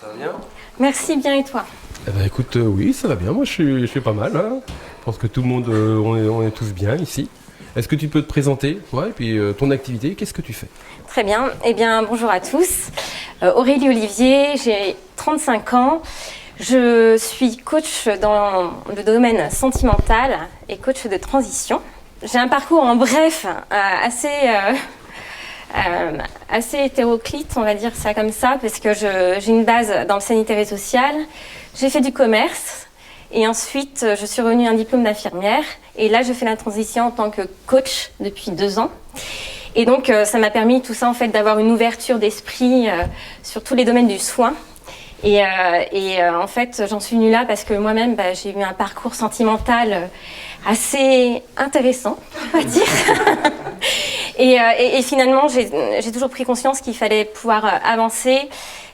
Ça va bien? Merci, bien et toi? Eh ben, écoute, oui, ça va bien. Moi, je suis pas mal. Hein. Je pense que tout le monde, on est tous bien ici. Est-ce que tu peux te présenter, toi, et puis ton activité, qu'est-ce que tu fais? Très bien. Eh bien, bonjour à tous. Aurélie Olivier, j'ai 35 ans. Je suis coach dans le domaine sentimental et coach de transition. J'ai un parcours en bref assez hétéroclite, on va dire ça comme ça, parce que j'ai une base dans le sanitaire et social. J'ai fait du commerce et ensuite je suis revenue à un diplôme d'infirmière. Et là, je fais la transition en tant que coach depuis 2 ans. Et donc, ça m'a permis tout ça en fait d'avoir une ouverture d'esprit sur tous les domaines du soin. Et en fait, j'en suis venue là parce que moi-même, j'ai eu un parcours sentimental assez intéressant, on va dire. et finalement, j'ai toujours pris conscience qu'il fallait pouvoir avancer,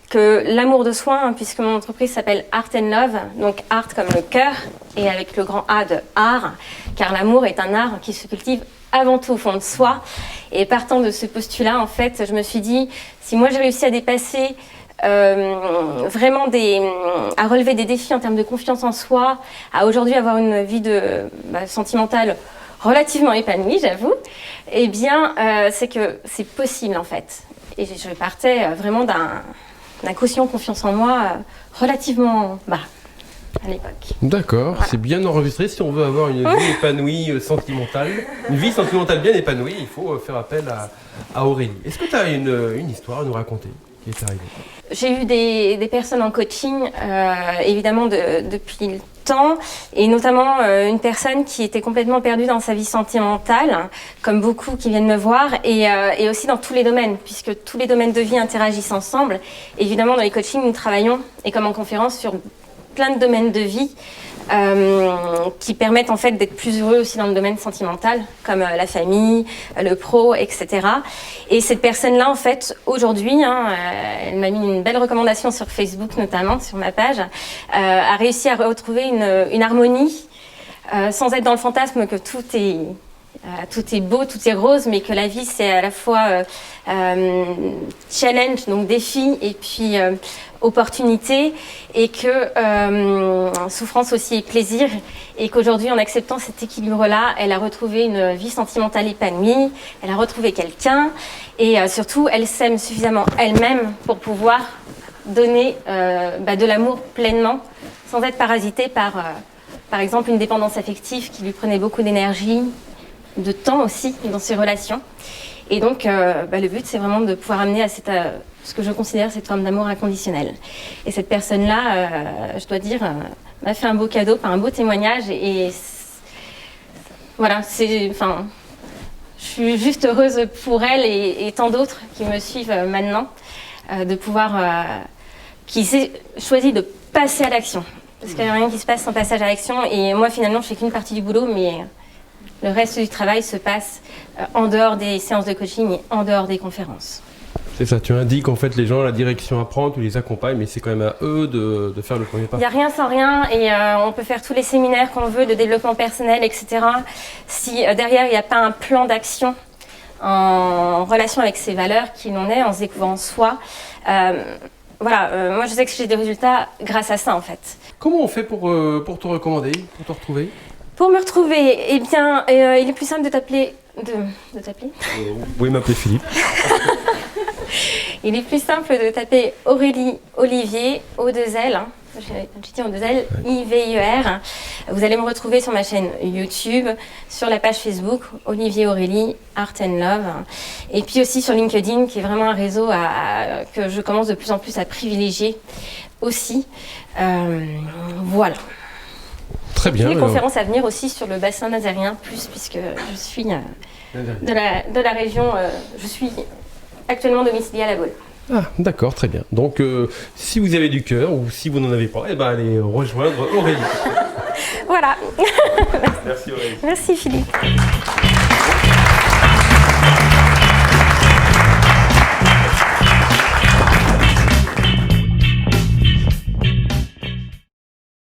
que l'amour de soi, hein, puisque mon entreprise s'appelle Art and Love, donc art comme le cœur, et avec le grand A de art, car l'amour est un art qui se cultive avant tout au fond de soi. Et partant de ce postulat, en fait, je me suis dit, si moi j'ai réussi à dépasser vraiment à relever des défis en termes de confiance en soi, à aujourd'hui avoir une vie sentimentale relativement épanouie, j'avoue, eh bien, c'est que c'est possible en fait. Et je partais vraiment d'un quotient confiance en moi relativement bas à l'époque. D'accord, Voilà. c'est bien enregistré. Si on veut avoir une vie épanouie, sentimentale, une vie sentimentale bien épanouie, il faut faire appel à Aurélie. Est-ce que tu as une histoire à nous raconter qui est arrivée? J'ai eu des personnes en coaching, évidemment depuis le temps, et notamment une personne qui était complètement perdue dans sa vie sentimentale, comme beaucoup qui viennent me voir, et aussi dans tous les domaines, puisque tous les domaines de vie interagissent ensemble. Évidemment, dans les coachings, nous travaillons, et comme en conférence, sur plein de domaines de vie qui permettent en fait d'être plus heureux aussi dans le domaine sentimental, comme la famille, le pro, etc. Et cette personne-là, en fait, aujourd'hui, elle m'a mis une belle recommandation sur Facebook, notamment sur ma page, a réussi à retrouver une harmonie, sans être dans le fantasme que tout est beau, tout est rose, mais que la vie c'est à la fois challenge, donc défi, et puis opportunité, et que souffrance aussi et plaisir, et qu'aujourd'hui en acceptant cet équilibre-là, elle a retrouvé une vie sentimentale épanouie, elle a retrouvé quelqu'un, et surtout elle s'aime suffisamment elle-même pour pouvoir donner de l'amour pleinement, sans être parasitée par exemple une dépendance affective qui lui prenait beaucoup d'énergie, de temps aussi dans ses relations. Et donc le but c'est vraiment de pouvoir amener à ce que je considère cette forme d'amour inconditionnel. Et cette personne-là, je dois dire, m'a fait un beau cadeau, un beau témoignage, et voilà, je suis juste heureuse pour elle et tant d'autres qui me suivent maintenant, de pouvoir qui s'est choisi de passer à l'action, parce qu'il n'y a rien qui se passe sans passage à l'action. Et moi finalement je fais qu'une partie du boulot, mais le reste du travail se passe en dehors des séances de coaching et en dehors des conférences. C'est ça, tu indiques en fait les gens la direction à prendre, tu les accompagnes, mais c'est quand même à eux de faire le premier pas. Il n'y a rien sans rien, et on peut faire tous les séminaires qu'on veut de développement personnel, etc. Si derrière il n'y a pas un plan d'action en relation avec ses valeurs, qui l'on est, en se découvrant soi, moi je sais que j'ai des résultats grâce à ça en fait. Comment on fait pour te recommander, pour te retrouver? Pour me retrouver, eh bien, il est plus simple de t'appeler. De t'appeler Vous pouvez m'appeler Philippe. Il est plus simple de taper Aurélie Olivier, O2L, j'ai dit O2L, I-V-I-E-R. Vous allez me retrouver sur ma chaîne YouTube, sur la page Facebook, Olivier Aurélie, Art and Love. Et puis aussi sur LinkedIn, qui est vraiment un réseau que je commence de plus en plus à privilégier aussi. Voilà. Très bien. Les conférences à venir aussi sur le bassin nazérien, puisque je suis de la région, je suis actuellement domiciliée à La Baule. Ah, d'accord, très bien. Donc, si vous avez du cœur ou si vous n'en avez pas, allez rejoindre Aurélie. Voilà. Merci Aurélie. Merci Philippe.